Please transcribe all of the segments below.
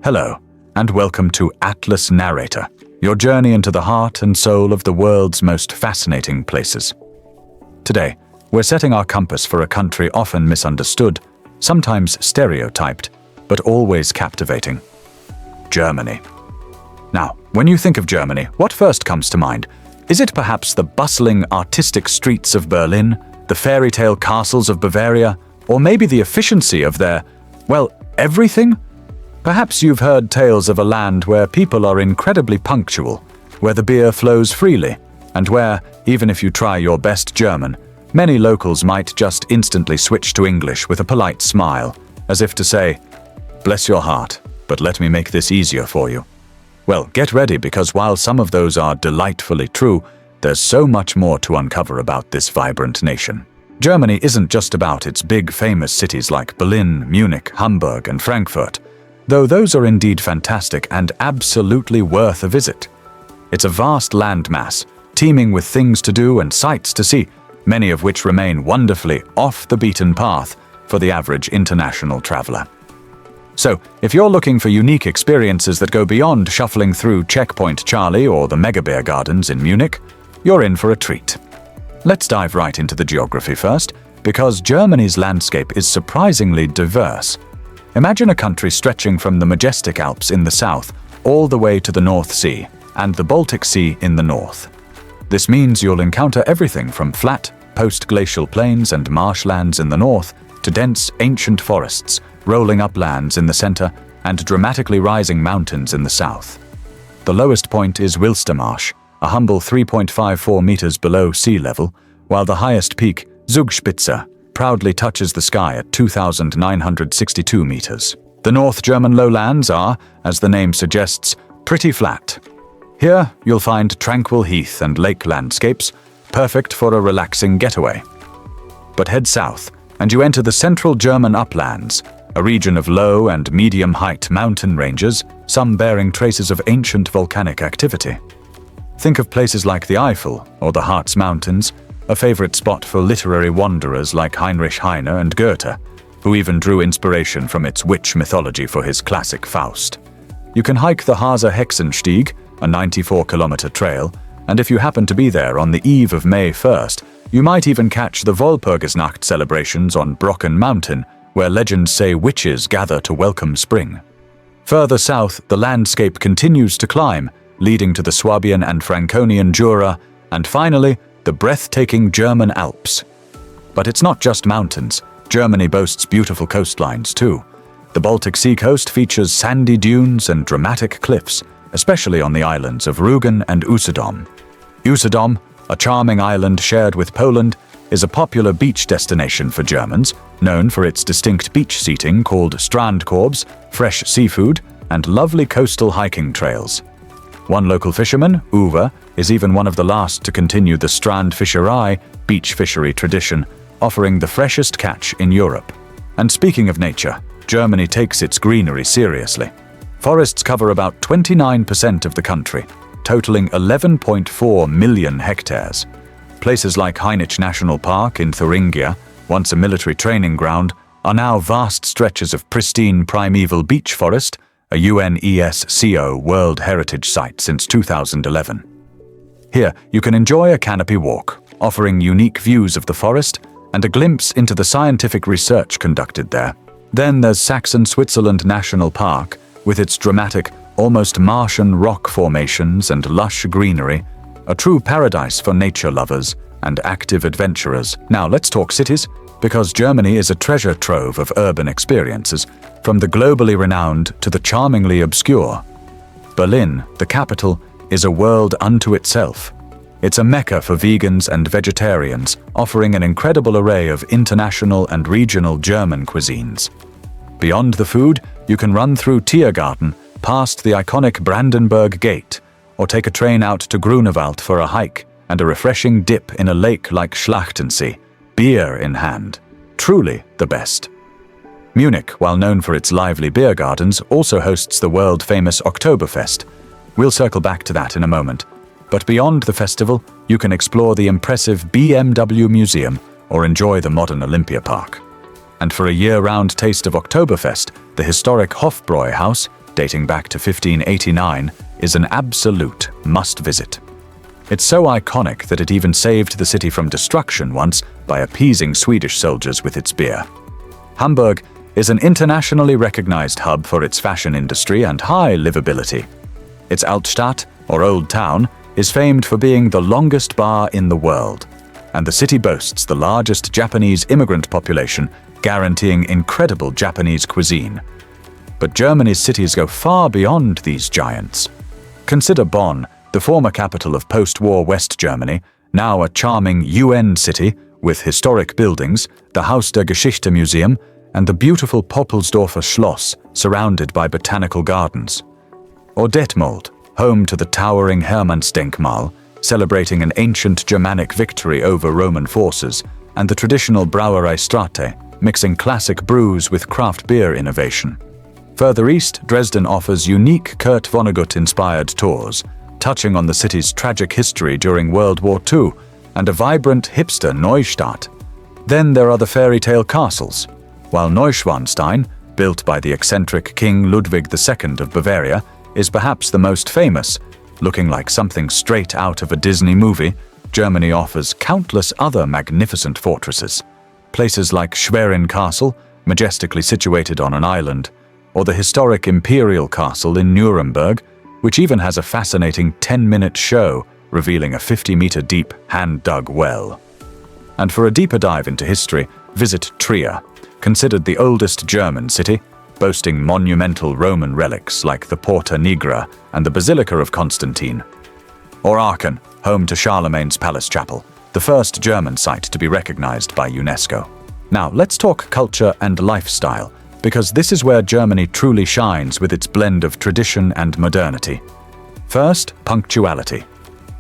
Hello, and welcome to Atlas Narrator, your journey into the heart and soul of the world's most fascinating places. Today, we're setting our compass for a country often misunderstood, sometimes stereotyped, but always captivating: Germany. Now, when you think of Germany, what first comes to mind? Is it perhaps the bustling, artistic streets of Berlin, the fairy tale castles of Bavaria, or maybe the efficiency of their, everything? Perhaps you've heard tales of a land where people are incredibly punctual, where the beer flows freely, and where, even if you try your best German, many locals might just instantly switch to English with a polite smile, as if to say, "Bless your heart, but let me make this easier for you." Well, get ready, because while some of those are delightfully true, there's so much more to uncover about this vibrant nation. Germany isn't just about its big famous cities like Berlin, Munich, Hamburg, and Frankfurt, though those are indeed fantastic and absolutely worth a visit. It's a vast landmass, teeming with things to do and sights to see, many of which remain wonderfully off the beaten path for the average international traveler. So, if you're looking for unique experiences that go beyond shuffling through Checkpoint Charlie or the Mega Beer Gardens in Munich, you're in for a treat. Let's dive right into the geography first, because Germany's landscape is surprisingly diverse. Imagine a country stretching from the majestic Alps in the south all the way to the North Sea and the Baltic Sea in the north. This means you'll encounter everything from flat, post-glacial plains and marshlands in the north to dense, ancient forests, rolling uplands in the center, and dramatically rising mountains in the south. The lowest point is Wilstermarsch, a humble 3.54 meters below sea level, while the highest peak, Zugspitze, proudly touches the sky at 2,962 meters. The North German lowlands are, as the name suggests, pretty flat. Here, you'll find tranquil heath and lake landscapes, perfect for a relaxing getaway. But head south, and you enter the central German uplands, a region of low and medium-height mountain ranges, some bearing traces of ancient volcanic activity. Think of places like the Eifel or the Harz Mountains, a favorite spot for literary wanderers like Heinrich Heine and Goethe, who even drew inspiration from its witch mythology for his classic Faust. You can hike the Harzer Hexenstieg, a 94-kilometer trail, and if you happen to be there on the eve of May 1st, you might even catch the Walpurgisnacht celebrations on Brocken Mountain, where legends say witches gather to welcome spring. Further south, the landscape continues to climb, leading to the Swabian and Franconian Jura, and finally, the breathtaking German Alps. But it's not just mountains. Germany boasts beautiful coastlines too. The Baltic Sea coast features sandy dunes and dramatic cliffs, especially on the islands of Rügen and Usedom. Usedom, a charming island shared with Poland, is a popular beach destination for Germans, known for its distinct beach seating called Strandkorbs, fresh seafood, and lovely coastal hiking trails. One local fisherman, Uwe, is even one of the last to continue the Strandfischerei, beach fishery tradition, offering the freshest catch in Europe. And speaking of nature, Germany takes its greenery seriously. Forests cover about 29% of the country, totaling 11.4 million hectares. Places like Hainich National Park in Thuringia, once a military training ground, are now vast stretches of pristine primeval beech forest, a UNESCO World Heritage Site since 2011. Here, you can enjoy a canopy walk, offering unique views of the forest and a glimpse into the scientific research conducted there. Then there's Saxon-Switzerland National Park, with its dramatic, almost Martian rock formations and lush greenery, a true paradise for nature lovers and active adventurers. Now let's talk cities, because Germany is a treasure trove of urban experiences, from the globally renowned to the charmingly obscure. Berlin, the capital, is a world unto itself. It's a mecca for vegans and vegetarians, offering an incredible array of international and regional German cuisines. Beyond the food, you can run through Tiergarten, past the iconic Brandenburg Gate, or take a train out to Grunewald for a hike and a refreshing dip in a lake like Schlachtensee, beer in hand. Truly the best. Munich, while known for its lively beer gardens, also hosts the world-famous Oktoberfest. We'll circle back to that in a moment. But beyond the festival, you can explore the impressive BMW Museum or enjoy the modern Olympia Park. And for a year-round taste of Oktoberfest, the historic Hofbräu House dating back to 1589, is an absolute must-visit. It's so iconic that it even saved the city from destruction once by appeasing Swedish soldiers with its beer. Hamburg is an internationally recognized hub for its fashion industry and high livability. Its Altstadt, or Old Town, is famed for being the longest bar in the world, and the city boasts the largest Japanese immigrant population, guaranteeing incredible Japanese cuisine. But Germany's cities go far beyond these giants. Consider Bonn, the former capital of post-war West Germany, now a charming UN city with historic buildings, the Haus der Geschichte Museum, and the beautiful Poppelsdorfer Schloss surrounded by botanical gardens. Or Detmold, home to the towering Hermannsdenkmal, celebrating an ancient Germanic victory over Roman forces, and the traditional Brauerei Strate, mixing classic brews with craft beer innovation. Further east, Dresden offers unique Kurt Vonnegut-inspired tours, touching on the city's tragic history during World War II, and a vibrant hipster Neustadt. Then there are the fairy tale castles, while Neuschwanstein, built by the eccentric King Ludwig II of Bavaria, is perhaps the most famous. Looking like something straight out of a Disney movie, Germany offers countless other magnificent fortresses. Places like Schwerin Castle, majestically situated on an island, or the historic Imperial Castle in Nuremberg, which even has a fascinating 10-minute show revealing a 50-meter deep hand-dug well. And for a deeper dive into history, visit Trier, considered the oldest German city, boasting monumental Roman relics like the Porta Nigra and the Basilica of Constantine. Or Aachen, home to Charlemagne's Palace Chapel, the first German site to be recognized by UNESCO. Now, let's talk culture and lifestyle, because this is where Germany truly shines with its blend of tradition and modernity. First, punctuality.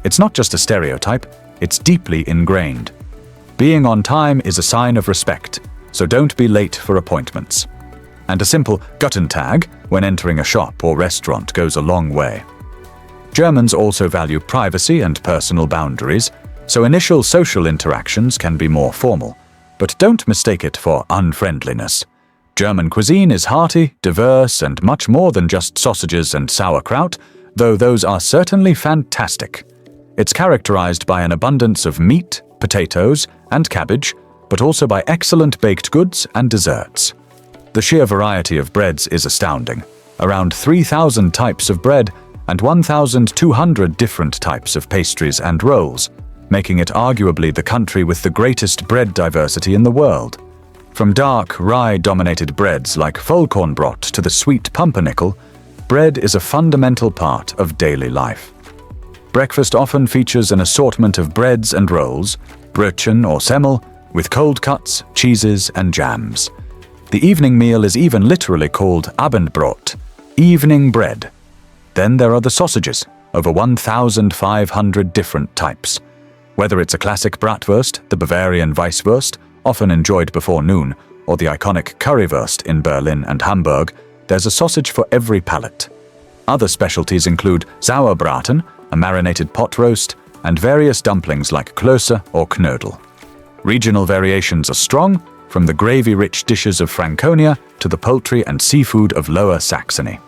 It's not just a stereotype, it's deeply ingrained. Being on time is a sign of respect, so don't be late for appointments. And a simple Guten Tag when entering a shop or restaurant goes a long way. Germans also value privacy and personal boundaries, so initial social interactions can be more formal, but don't mistake it for unfriendliness. German cuisine is hearty, diverse, and much more than just sausages and sauerkraut, though those are certainly fantastic. It's characterized by an abundance of meat, potatoes, and cabbage, but also by excellent baked goods and desserts. The sheer variety of breads is astounding. Around 3,000 types of bread and 1,200 different types of pastries and rolls, making it arguably the country with the greatest bread diversity in the world. From dark, rye-dominated breads like Vollkornbrot to the sweet pumpernickel, bread is a fundamental part of daily life. Breakfast often features an assortment of breads and rolls, Brötchen or Semmel, with cold cuts, cheeses, and jams. The evening meal is even literally called Abendbrot, evening bread. Then there are the sausages, over 1,500 different types. Whether it's a classic Bratwurst, the Bavarian Weisswurst, often enjoyed before noon, or the iconic Currywurst in Berlin and Hamburg, there's a sausage for every palate. Other specialties include Sauerbraten, a marinated pot roast, and various dumplings like Klöße or Knödel. Regional variations are strong, from the gravy-rich dishes of Franconia to the poultry and seafood of Lower Saxony.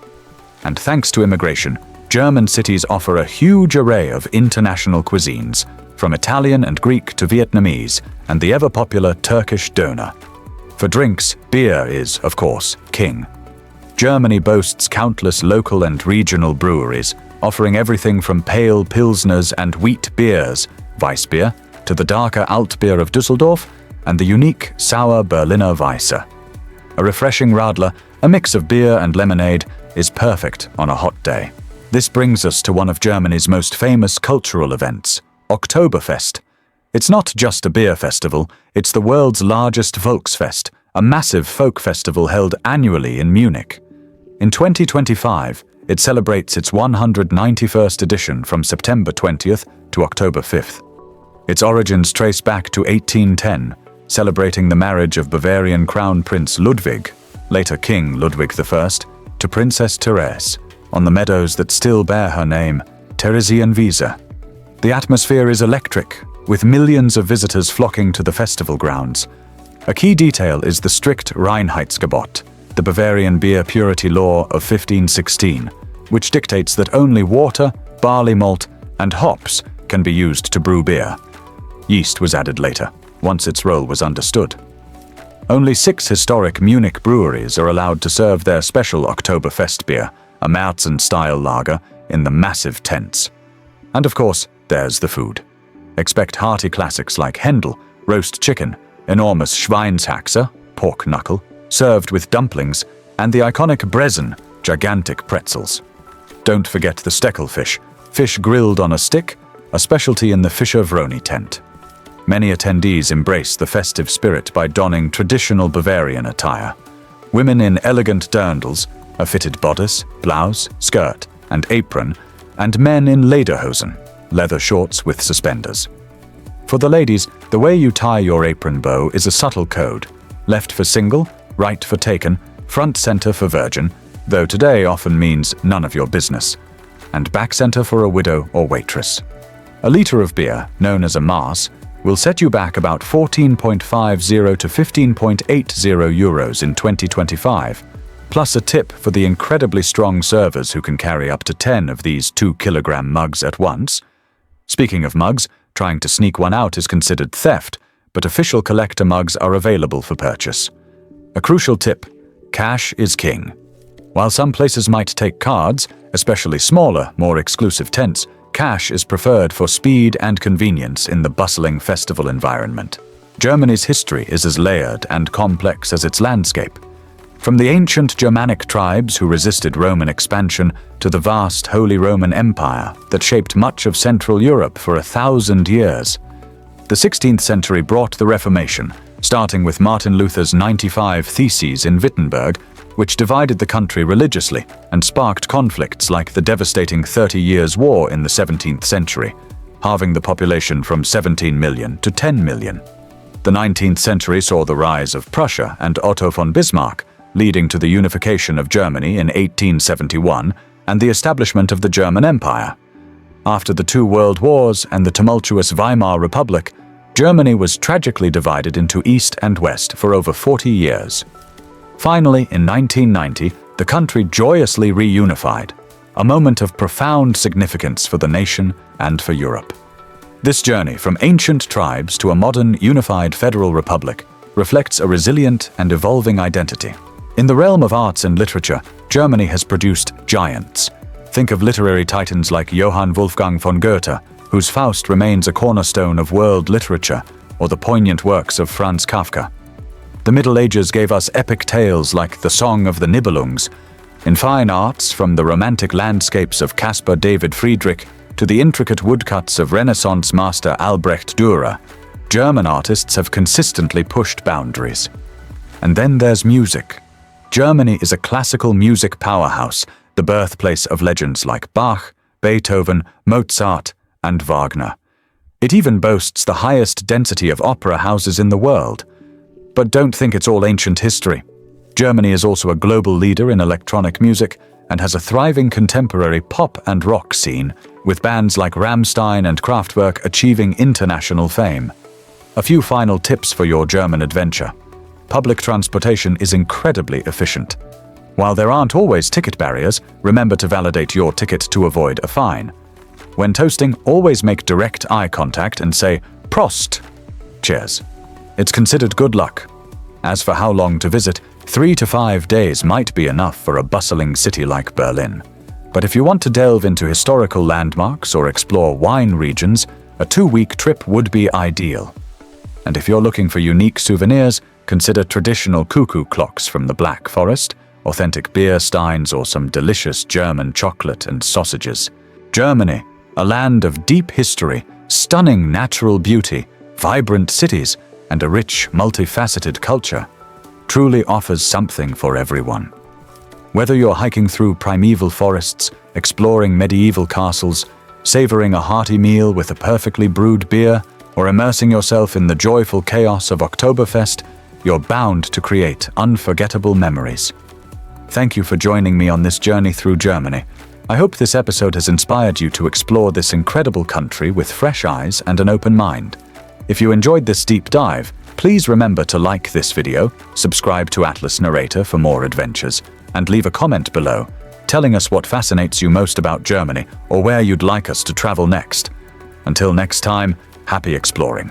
And thanks to immigration, German cities offer a huge array of international cuisines, from Italian and Greek to Vietnamese, and the ever-popular Turkish doner. For drinks, beer is, of course, king. Germany boasts countless local and regional breweries, offering everything from pale pilsners and wheat beers, Weissbier, to the darker Altbier of Düsseldorf, and the unique sour Berliner Weisse. A refreshing Radler, a mix of beer and lemonade, is perfect on a hot day. This brings us to one of Germany's most famous cultural events, Oktoberfest. It's not just a beer festival, it's the world's largest Volksfest, a massive folk festival held annually in Munich. In 2025, it celebrates its 191st edition from September 20th to October 5th. Its origins trace back to 1810, celebrating the marriage of Bavarian Crown Prince Ludwig, later King Ludwig I, to Princess Therese, on the meadows that still bear her name, Theresienwiese. The atmosphere is electric, with millions of visitors flocking to the festival grounds. A key detail is the strict Reinheitsgebot, the Bavarian beer purity law of 1516, which dictates that only water, barley malt, and hops can be used to brew beer. Yeast was added later, once its role was understood. Only 6 historic Munich breweries are allowed to serve their special Oktoberfest beer, a Märzen-style lager, in the massive tents. And of course, there's the food. Expect hearty classics like Händel, roast chicken, enormous Schweinshaxe, pork knuckle, served with dumplings, and the iconic Brezen, gigantic pretzels. Don't forget the steckelfish, fish grilled on a stick, a specialty in the Fischer Vroni tent. Many attendees embrace the festive spirit by donning traditional Bavarian attire. Women in elegant dirndls, a fitted bodice, blouse, skirt, and apron, and men in lederhosen, leather shorts with suspenders. For the ladies, the way you tie your apron bow is a subtle code. Left for single, right for taken, front center for virgin, though today often means none of your business, and back center for a widow or waitress. A liter of beer, known as a Maß, will set you back about 14.50 to 15.80 euros in 2025, plus a tip for the incredibly strong servers who can carry up to 10 of these 2-kilogram mugs at once. Speaking of mugs, trying to sneak one out is considered theft, but official collector mugs are available for purchase. A crucial tip: cash is king. While some places might take cards, especially smaller, more exclusive tents, cash is preferred for speed and convenience in the bustling festival environment. Germany's history is as layered and complex as its landscape. From the ancient Germanic tribes who resisted Roman expansion to the vast Holy Roman Empire that shaped much of Central Europe for 1,000 years. The 16th century brought the Reformation, starting with Martin Luther's 95 Theses in Wittenberg, which divided the country religiously and sparked conflicts like the devastating 30 Years' War in the 17th century, halving the population from 17 million to 10 million. The 19th century saw the rise of Prussia and Otto von Bismarck, leading to the unification of Germany in 1871 and the establishment of the German Empire. After the 2 world wars and the tumultuous Weimar Republic, Germany was tragically divided into East and West for over 40 years. Finally, in 1990, the country joyously reunified, a moment of profound significance for the nation and for Europe. This journey from ancient tribes to a modern, unified federal republic reflects a resilient and evolving identity. In the realm of arts and literature, Germany has produced giants. Think of literary titans like Johann Wolfgang von Goethe, whose Faust remains a cornerstone of world literature, or the poignant works of Franz Kafka. The Middle Ages gave us epic tales like The Song of the Nibelungs. In fine arts, from the romantic landscapes of Caspar David Friedrich to the intricate woodcuts of Renaissance master Albrecht Dürer, German artists have consistently pushed boundaries. And then there's music. Germany is a classical music powerhouse, the birthplace of legends like Bach, Beethoven, Mozart, and Wagner. It even boasts the highest density of opera houses in the world. But don't think it's all ancient history. Germany is also a global leader in electronic music and has a thriving contemporary pop and rock scene, with bands like Rammstein and Kraftwerk achieving international fame. A few final tips for your German adventure. Public transportation is incredibly efficient. While there aren't always ticket barriers, remember to validate your ticket to avoid a fine. When toasting, always make direct eye contact and say, Prost! Cheers. It's considered good luck. As for how long to visit, 3 to 5 days might be enough for a bustling city like Berlin. But if you want to delve into historical landmarks or explore wine regions, a 2-week trip would be ideal. And if you're looking for unique souvenirs, consider traditional cuckoo clocks from the Black Forest, authentic beer steins, or some delicious German chocolate and sausages. Germany, a land of deep history, stunning natural beauty, vibrant cities, and a rich, multifaceted culture, truly offers something for everyone. Whether you're hiking through primeval forests, exploring medieval castles, savoring a hearty meal with a perfectly brewed beer, or immersing yourself in the joyful chaos of Oktoberfest, you're bound to create unforgettable memories. Thank you for joining me on this journey through Germany. I hope this episode has inspired you to explore this incredible country with fresh eyes and an open mind. If you enjoyed this deep dive, Please remember to like this video, subscribe to Atlas Narrator for more adventures, and leave a comment below, telling us what fascinates you most about Germany or where you'd like us to travel next. Until next time, happy exploring.